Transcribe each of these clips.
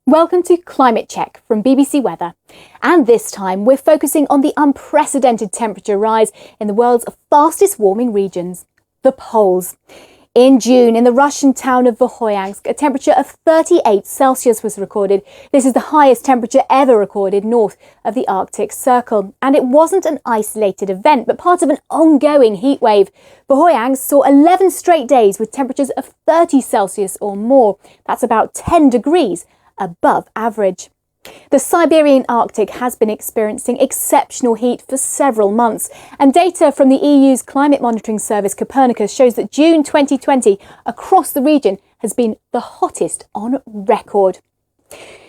Welcome to Climate Check from BBC Weather. And this time we're focusing on the unprecedented temperature rise in the world's fastest warming regions, the poles. In June, in the Russian town of Verkhoyansk, a temperature of 38 Celsius was recorded. This is the highest temperature ever recorded north of the Arctic Circle. And it wasn't an isolated event, but part of an ongoing heatwave. Verkhoyansk saw 11 straight days with temperatures of 30 Celsius or more. That's about 10 degrees above average. The Siberian Arctic has been experiencing exceptional heat for several months, and data from the EU's climate monitoring service Copernicus shows that June 2020 across the region has been the hottest on record.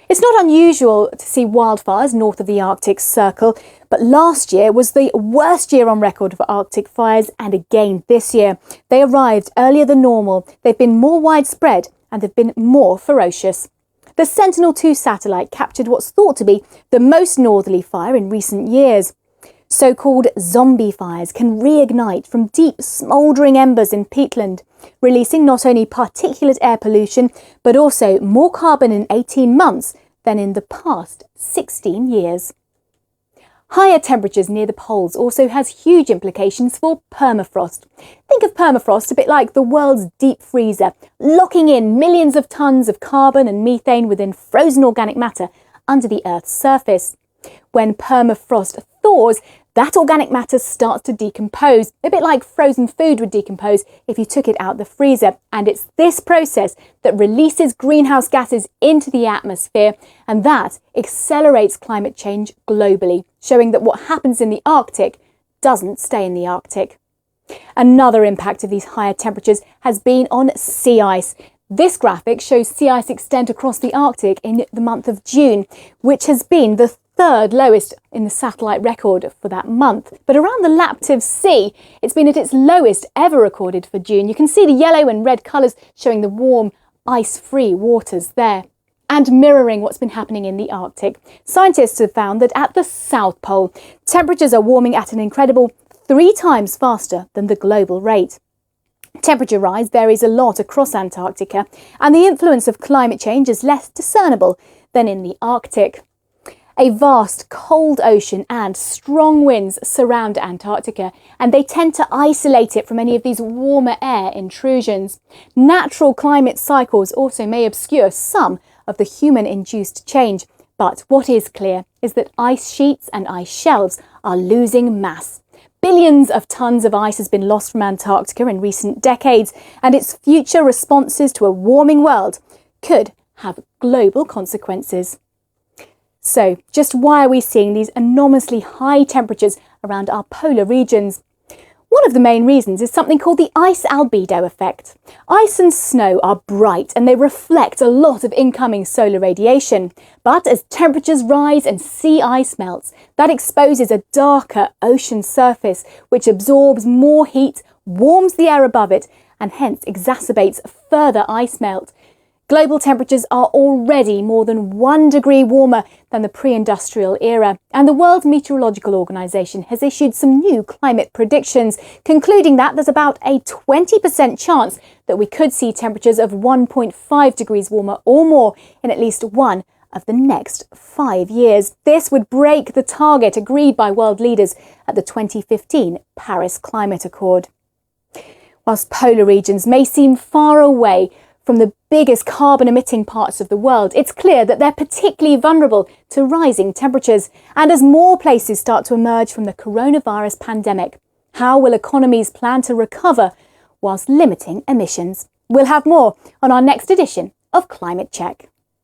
It's not unusual to see wildfires north of the Arctic Circle, but last year was the worst year on record for Arctic fires, and again this year. They arrived earlier than normal, they've been more widespread and have been more ferocious. The Sentinel-2 satellite captured what's thought to be the most northerly fire in recent years. So-called zombie fires can reignite from deep smouldering embers in peatland, releasing not only particulate air pollution, but also more carbon in 18 months than in the past 16 years. Higher temperatures near the poles also has huge implications for permafrost. Think of permafrost a bit like the world's deep freezer, locking in millions of tons of carbon and methane within frozen organic matter under the Earth's surface. When permafrost thaws, that organic matter starts to decompose, a bit like frozen food would decompose if you took it out the freezer. And it's this process that releases greenhouse gases into the atmosphere, and that accelerates climate change globally, showing that what happens in the Arctic doesn't stay in the Arctic. Another impact of these higher temperatures has been on sea ice. This graphic shows sea ice extent across the Arctic in the month of June, which has been the third lowest in the satellite record for that month. But around the Laptev Sea, it's been at its lowest ever recorded for June. You can see the yellow and red colours showing the warm, ice-free waters there. And mirroring what's been happening in the Arctic, scientists have found that at the South Pole, temperatures are warming at an incredible 3 times faster than the global rate. Temperature rise varies a lot across Antarctica, and the influence of climate change is less discernible than in the Arctic. A vast, cold ocean and strong winds surround Antarctica, and they tend to isolate it from any of these warmer air intrusions. Natural climate cycles also may obscure some of the human-induced change, but what is clear is that ice sheets and ice shelves are losing mass. Billions of tons of ice has been lost from Antarctica in recent decades, and its future responses to a warming world could have global consequences. So, just why are we seeing these enormously high temperatures around our polar regions? One of the main reasons is something called the ice albedo effect. Ice and snow are bright and they reflect a lot of incoming solar radiation. But as temperatures rise and sea ice melts, that exposes a darker ocean surface which absorbs more heat, warms the air above it, and hence exacerbates further ice melt. Global temperatures are already more than 1 degree warmer than the pre-industrial era, and the World Meteorological Organization has issued some new climate predictions, concluding that there's about a 20% chance that we could see temperatures of 1.5 degrees warmer or more in at least one of the next 5 years. This would break the target agreed by world leaders at the 2015 Paris Climate Accord. Whilst polar regions may seem far away from the biggest carbon-emitting parts of the world, it's clear that they're particularly vulnerable to rising temperatures. And as more places start to emerge from the coronavirus pandemic, how will economies plan to recover whilst limiting emissions? We'll have more on our next edition of Climate Check.